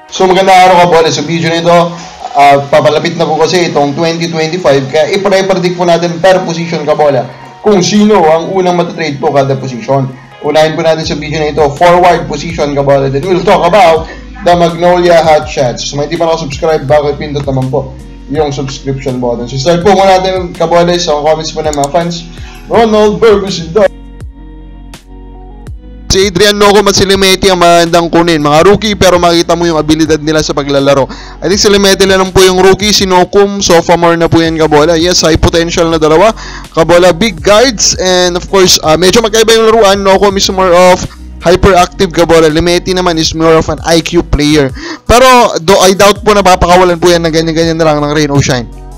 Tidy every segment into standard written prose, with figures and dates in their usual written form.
So magandang araw Kabola. Sa video na ito, papalapit na po kasi itong 2025 kaya i-predict po natin per position Kabola kung sino ang unang matatrade po kada position. Unahin po natin sa video na ito, forward position Kabola. Then we'll talk about the Magnolia Hot Shots. So may di pa nakasubscribe, bakit pindot naman po yung subscription button. So start po muna natin Kabola sa comments po ng mga fans. Ronald Burgos is done. Si Adrian Noco at si Limeti ang magandang kunin. Mga rookie pero makita mo yung abilidad nila sa paglalaro. I think si Limeti lang po yung rookie. Si Nocum, sophomore na po yan Kabola. Yes, high potential na dalawa. Kabola, big guards. And of course, medyo magkaiba yung laruan. Nocum is more of hyperactive Kabola. Limeti naman is more of an IQ player. Pero I doubt po na papakawalan po yan na ganyan-ganyan na lang ng rain o shine.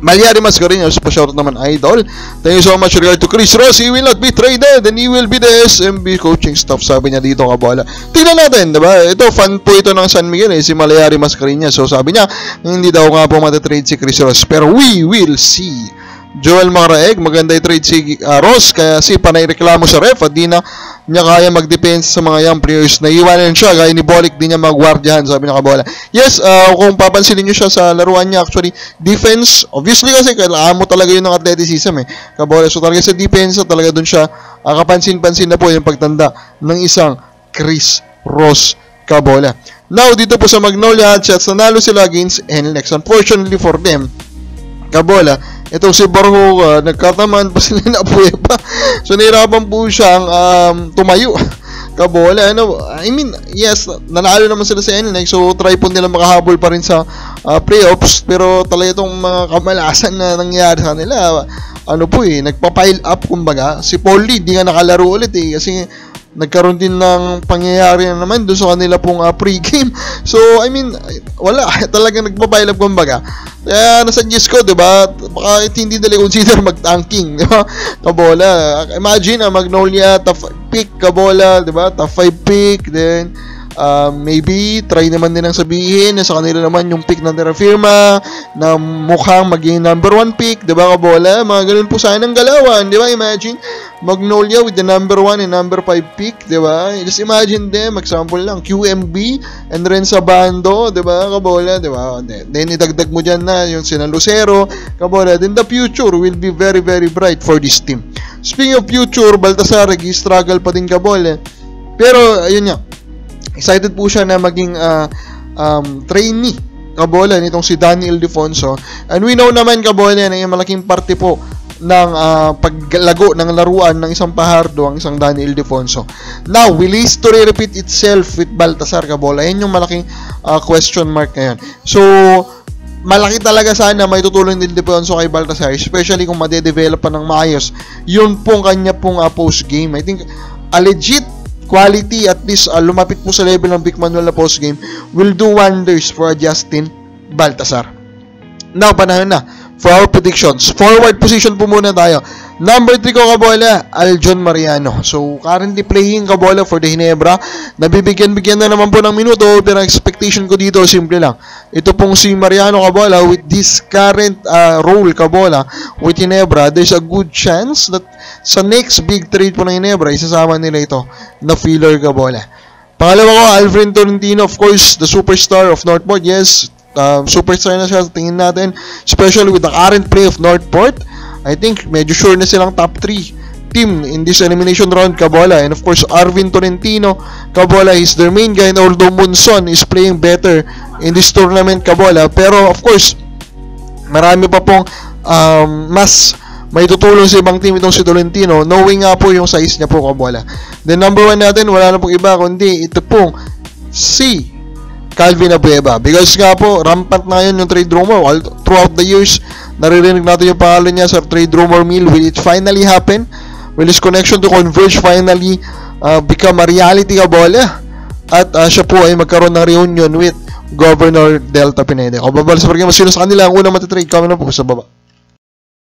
Malyari Mascareñas po shoutout naman idol. Thank you so much regard to Chris Ross. He will not be traded and he will be the SMB coaching staff. Sabi niya dito Kabola. Tingnan natin, diba? Ito, fan po ito ng San Miguel si Malyari Mascareñas. So sabi niya, hindi daw nga po matatrade si Chris Ross. Pero we will see. Joel Maraeg, maganda i-trade si Ross kaya si panay reklamo sa ref at di na niya kaya mag-defense sa mga young players. Naiiwanan siya, gaya ni Bolick, di niya mag-guardian, sabi niya Kabola. Yes, kung papansinin niyo siya sa laruan niya, actually, defense, obviously kasi kailangan mo talaga yun ng athleticism Kabola. So talaga sa defense, talaga dun siya, kapansin-pansin na po yung pagtanda ng isang Chris Ross Kabola. Now, dito po sa Magnolia Hot Shots, nanalo sila against NLEX. Unfortunately for them, Kabola, itong si Barho, nagkatamaan pa sila na Pueba. So, nahirapan po siyang tumayo. Kabola, I mean, yes, nanalo naman sila sa NLEX. So, try po nila makahabol pa rin sa playoffs. Pero talaga itong mga kamalasan na nangyari sa kanila, nagpa-pile up, kumbaga. Si Paul Lee, di nga nakalaro ulit kasi nagkaroon din ng pangyayari na naman doon sa kanila pong pre-game. So, I mean, wala. Talagang nagpa-pile up, kumbaga. Kaya nasuggest ko, diba? Baka hindi nila consider mag-tanking, diba? Kabola. Imagine, Magnolia, top pick, Kabola, diba? Top 5 pick, then maybe try naman nilang sabihin na sa kanila naman yung pick ng Terrafirma na mukhang maging number 1 pick, diba Kabola? Mga ganun po sana ng galawan, diba? Imagine Magnolia with the number 1 and number 5 pick, diba? Just imagine them, example lang, QMB and Ren sa bando, diba Kabola? Diba? Then idagdag mo dyan na yung sina Lucero, Kabola. Then the future will be very very bright for this team. Speaking of future, Baltasar struggle pa din Kabola. Pero ayun nga, excited po siya na maging trainee Kabola nitong si Danny Ildefonso. And we know naman Kabola na yung malaking parte po ng paglago ng laruan ng isang Pajardo ang isang Danny Ildefonso. Now, will history repeat itself with Baltasar Kabola? Yan yung malaking question mark ngayon. So, malaki talaga sana may tutulong ni Ildefonso kay Baltasar, especially kung madedevelop pa ng maayos yun pong kanya pong post-game. I think a legit quality, at least lumapit po sa level ng Vic Manuel na post-game, will do wonders for Justin Baltasar. Now, panahon na for our predictions. Forward position po muna tayo. Number 3 ko Kabola, Aljon Mariano. So, currently playing Kabola for the Ginebra. Nabibigyan-bigyan na naman po ng minuto, pero expectation ko dito, simple lang. Ito pong si Mariano Kabola, with this current role Kabola with Ginebra, there's a good chance that sa next big trade po ng Ginebra, isasama nila ito na filler Kabola. Pangalawa ko, Alfred Tolentino, of course, the superstar of Northport. Yes, superstar na siya, tingin natin, especially with the current play of Northport. I think medyo sure na silang top 3 team in this elimination round Kabola. And of course, Arvin Tolentino Kabola is their main guy, and although Monson is playing better in this tournament Kabola, pero of course marami pa pong mas may tutulong sa ibang team itong si Tolentino, knowing nga po yung size niya po Kabola. Then number 1 natin, wala na pong iba kundi ito pong si Calvin Abueva, because nga po rampant na yun yung trade rumor throughout the years. Naririnig natin yung pangalan niya sa trade rumor mill. Will it finally happen? Will his connection to Converge finally become a reality Kabola? At siya po ay magkaroon ng reunion with Governor Delta Pineda. O babal sa pagkakasino sa kanila ang unang matitrade, comment na po sa baba.